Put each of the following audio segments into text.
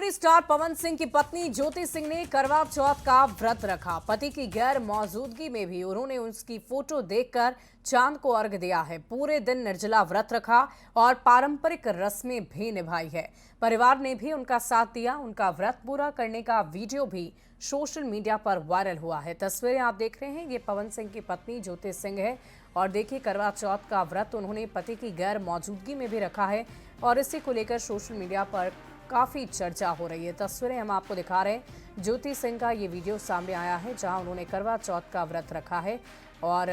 Bhojpuri star Pawan Singh की पत्नी ज्योति सिंह ने करवा चौथ का व्रत रखा। पति की गैर मौजूदगी में भी उन्होंने उसकी फोटो देखकर चांद को अर्घ दिया है। पूरे दिन निर्जला व्रत रखा और पारंपरिक रस्में भी निभाई है। परिवार ने भी उनका साथ दिया। उनका व्रत पूरा करने का वीडियो भी सोशल मीडिया पर वायरल हुआ है। तस्वीरें आप देख रहे हैं, ये पवन सिंह की पत्नी ज्योति सिंह है और देखिए करवा चौथ का व्रत उन्होंने पति की गैर मौजूदगी में भी रखा है और इसी को लेकर सोशल मीडिया पर काफी चर्चा हो रही है। तस्वीरें हम आपको दिखा रहे हैं। ज्योति सिंह का ये वीडियो सामने आया है जहां उन्होंने करवा चौथ का व्रत रखा है और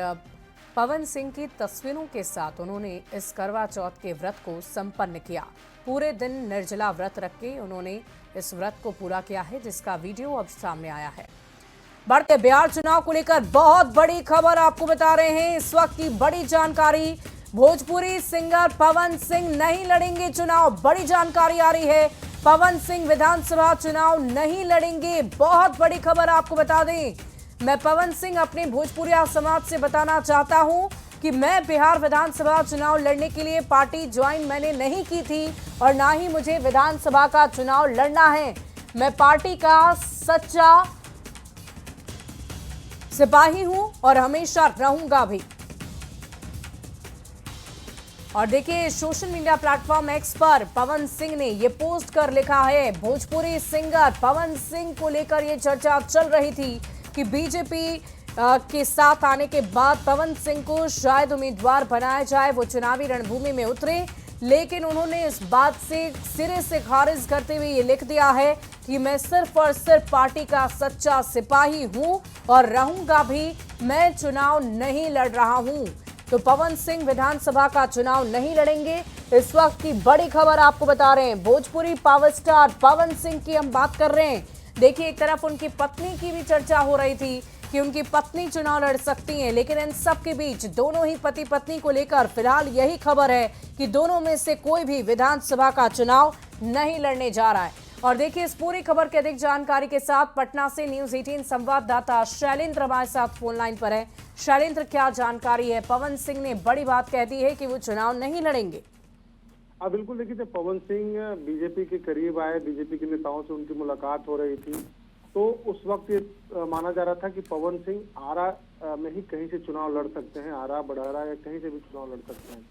पवन सिंह की तस्वीरों के साथ उन्होंने इस करवा चौथ के व्रत को संपन्न किया। पूरे दिन निर्जला व्रत रख के उन्होंने इस व्रत को पूरा किया है, जिसका वीडियो अब सामने आया है। बढ़ते बिहार चुनाव को लेकर बहुत बड़ी खबर आपको बता रहे हैं। इस वक्त की बड़ी जानकारी, भोजपुरी सिंगर पवन सिंह नहीं लड़ेंगे चुनाव। बड़ी जानकारी आ रही है, पवन सिंह विधानसभा चुनाव नहीं लड़ेंगे। बहुत बड़ी खबर आपको बता दें, मैं पवन सिंह अपने भोजपुरिया समाज से बताना चाहता हूं कि मैं बिहार विधानसभा चुनाव लड़ने के लिए पार्टी ज्वाइन मैंने नहीं की थी और ना ही मुझे विधानसभा का चुनाव लड़ना है। मैं पार्टी का सच्चा सिपाही हूं और हमेशा रहूंगा भी। और देखिए सोशल मीडिया प्लेटफॉर्म एक्स पर पवन सिंह ने ये पोस्ट कर लिखा है, भोजपुरी सिंगर पवन सिंह को लेकर ये चर्चा चल रही थी कि बीजेपी के साथ आने के बाद पवन सिंह को शायद उम्मीदवार बनाया जाए, वो चुनावी रणभूमि में उतरे। लेकिन उन्होंने इस बात से सिरे से खारिज करते हुए ये लिख दिया है कि मैं सिर्फ और सिर्फ पार्टी का सच्चा सिपाही हूं और रहूंगा भी। मैं चुनाव नहीं लड़ रहा हूं। तो पवन सिंह विधानसभा का चुनाव नहीं लड़ेंगे। इस वक्त की बड़ी खबर आपको बता रहे हैं, भोजपुरी पावर स्टार पवन सिंह की हम बात कर रहे हैं। देखिए एक तरफ उनकी पत्नी की भी चर्चा हो रही थी कि उनकी पत्नी चुनाव लड़ सकती हैं, लेकिन इन सब के बीच दोनों ही पति पत्नी को लेकर फिलहाल यही खबर है कि दोनों में से कोई भी विधानसभा का चुनाव नहीं लड़ने जा रहा है। और देखिए इस पूरी खबर की अधिक जानकारी के साथ पटना से न्यूज 18 संवाददाता शैलेंद्र हमारे साथ फोन लाइन पर है। शैलेंद्र, क्या जानकारी है? पवन सिंह ने बड़ी बात कह दी है कि वो चुनाव नहीं लड़ेंगे। बिल्कुल, देखिए जब पवन सिंह बीजेपी के करीब आए, बीजेपी के नेताओं से उनकी मुलाकात हो रही थी, तो उस वक्त ये माना जा रहा था कि पवन सिंह आरा में ही कहीं से चुनाव लड़ सकते हैं, आरा बड़हरा या कहीं से भी चुनाव लड़ सकते हैं।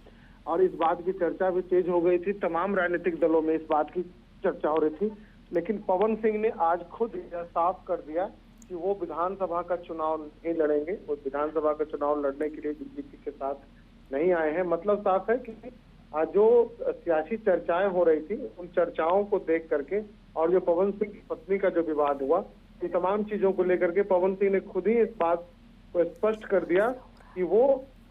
और इस बात की चर्चा भी तेज हो गई थी, तमाम राजनीतिक दलों में इस बात की चर्चा हो रही थी। लेकिन पवन सिंह ने आज खुद यह साफ कर दिया कि वो विधानसभा का चुनाव नहीं लड़ेंगे। वो विधानसभा का चुनाव लड़ने के लिए बीजेपी के साथ नहीं आए हैं। मतलब साफ है कि जो सियासी चर्चाएं हो रही थी, उन चर्चाओं को देख करके और जो पवन सिंह की पत्नी का जो विवाद हुआ, इन तमाम चीजों को लेकर के पवन सिंह ने खुद ही इस बात को स्पष्ट कर दिया कि वो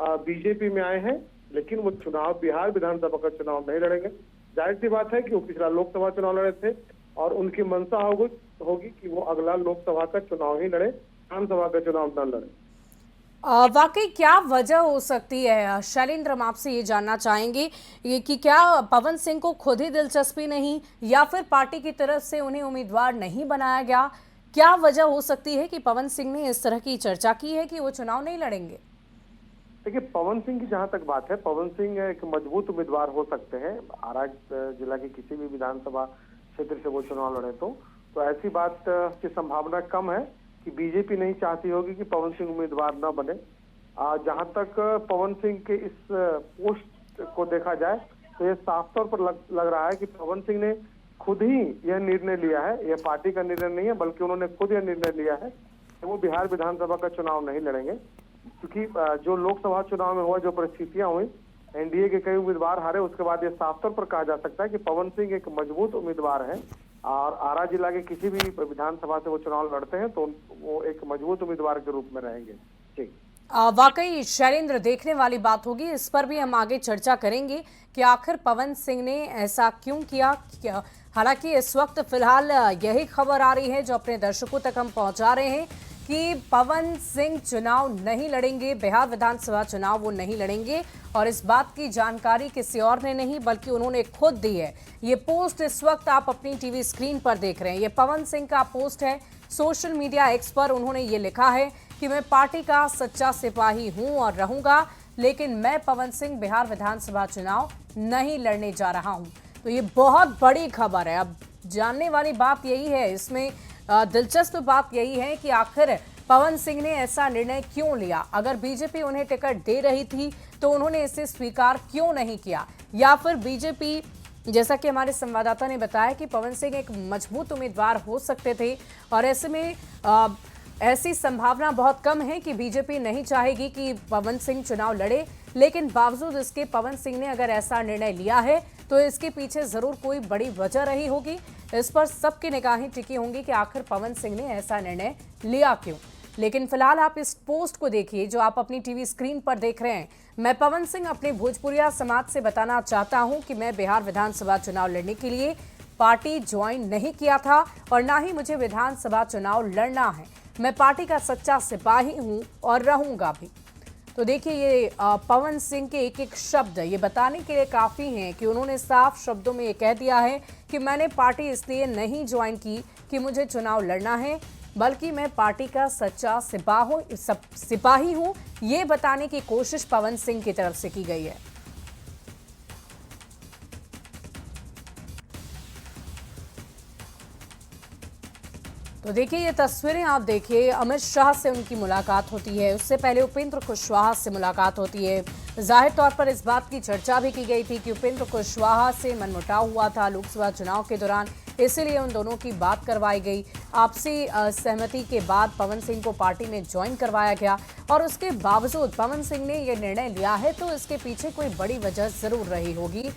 बीजेपी में आए हैं, लेकिन वो चुनाव बिहार विधानसभा का चुनाव नहीं लड़ेंगे। जाहिर सी बात है कि वो पिछला लोकसभा चुनाव लड़े थे और उनकी मंशा होगी कि वो अगला लोकसभा का चुनाव ही लड़े, विधानसभा का चुनाव न लड़े। वाकई क्या वजह हो सकती है शैलेंद्र, हम आपसे ये जानना चाहेंगे कि क्या पवन सिंह को खुद ही दिलचस्पी नहीं या फिर पार्टी की तरफ से उन्हें उम्मीदवार नहीं बनाया गया? क्या वजह हो सकती है कि पवन सिंह ने इस तरह की चर्चा की है कि वो चुनाव नहीं लड़ेंगे? देखिए पवन सिंह की जहां तक बात है, पवन सिंह एक मजबूत उम्मीदवार हो सकते हैं। आरा जिला की किसी भी विधानसभा क्षेत्र से वो चुनाव लड़े तो ऐसी बात की संभावना कम है कि बीजेपी नहीं चाहती होगी कि पवन सिंह उम्मीदवार न बने। जहां तक पवन सिंह के इस पोस्ट को देखा जाए तो ये साफ तौर पर लग रहा है कि पवन सिंह ने खुद ही यह निर्णय लिया है। यह पार्टी का निर्णय नहीं है, बल्कि उन्होंने खुद यह निर्णय लिया है कि वो बिहार विधानसभा का चुनाव नहीं लड़ेंगे। क्योंकि जो लोकसभा चुनाव में हुआ, जो परिस्थितियां हुई, एनडीए के कई उम्मीदवार हारे, उसके बाद ये साफ तौर पर कहा जा सकता है कि पवन सिंह एक मजबूत उम्मीदवार है और आरा जिला के किसी भी विधानसभा से वो चुनाव लड़ते हैं तो वो एक मजबूत उम्मीदवार के रूप में रहेंगे। जी वाकई शैलेंद्र, देखने वाली बात होगी। इस पर भी हम आगे चर्चा करेंगे कि आखिर पवन सिंह ने ऐसा क्यों किया। हालांकि इस वक्त फिलहाल यही खबर आ रही है जो अपने दर्शकों तक हम पहुंचा रहे हैं कि पवन सिंह चुनाव नहीं लड़ेंगे, बिहार विधानसभा चुनाव वो नहीं लड़ेंगे। और इस बात की जानकारी किसी और ने नहीं बल्कि उन्होंने खुद दी है। ये पोस्ट इस वक्त आप अपनी टीवी स्क्रीन पर देख रहे हैं, ये पवन सिंह का पोस्ट है। सोशल मीडिया एक्स पर उन्होंने ये लिखा है कि मैं पार्टी का सच्चा सिपाही हूं और रहूंगा, लेकिन मैं पवन सिंह बिहार विधानसभा चुनाव नहीं लड़ने जा रहा हूं। तो ये बहुत बड़ी खबर है। अब जानने वाली बात यही है, इसमें दिलचस्प बात यही है कि आखिर पवन सिंह ने ऐसा निर्णय क्यों लिया। अगर बीजेपी उन्हें टिकट दे रही थी तो उन्होंने इसे स्वीकार क्यों नहीं किया, या फिर बीजेपी, जैसा कि हमारे संवाददाता ने बताया कि पवन सिंह एक मजबूत उम्मीदवार हो सकते थे और ऐसे में ऐसी संभावना बहुत कम है कि बीजेपी नहीं चाहेगी कि पवन सिंह चुनाव लड़े, लेकिन बावजूद इसके पवन सिंह ने अगर ऐसा निर्णय लिया है तो इसके पीछे जरूर कोई बड़ी वजह रही होगी। इस पर सबकी निगाहें टिकी होंगी कि आखिर पवन सिंह ने ऐसा निर्णय लिया क्यों। लेकिन फिलहाल आप इस पोस्ट को देखिए जो आप अपनी टीवी स्क्रीन पर देख रहे हैं। मैं पवन सिंह अपने भोजपुरिया समाज से बताना चाहता हूं कि मैं बिहार विधानसभा चुनाव लड़ने के लिए पार्टी ज्वाइन नहीं किया था और ना ही मुझे विधानसभा चुनाव लड़ना है। मैं पार्टी का सच्चा सिपाही हूं और रहूंगा भी। तो देखिए ये पवन सिंह के एक एक शब्द ये बताने के लिए काफ़ी हैं कि उन्होंने साफ शब्दों में ये कह दिया है कि मैंने पार्टी इसलिए नहीं ज्वाइन की कि मुझे चुनाव लड़ना है, बल्कि मैं पार्टी का सच्चा सिपाही हूं, ये बताने की कोशिश पवन सिंह की तरफ से की गई है। तो देखिए ये तस्वीरें आप देखिए, अमित शाह से उनकी मुलाकात होती है, उससे पहले उपेंद्र कुशवाहा से मुलाकात होती है। जाहिर तौर पर इस बात की चर्चा भी की गई थी कि उपेंद्र कुशवाहा से मनमुटाव हुआ था लोकसभा चुनाव के दौरान, इसीलिए उन दोनों की बात करवाई गई। आपसी सहमति के बाद पवन सिंह को पार्टी में ज्वाइन करवाया गया और उसके बावजूद पवन सिंह ने यह निर्णय लिया है तो इसके पीछे कोई बड़ी वजह जरूर रही होगी।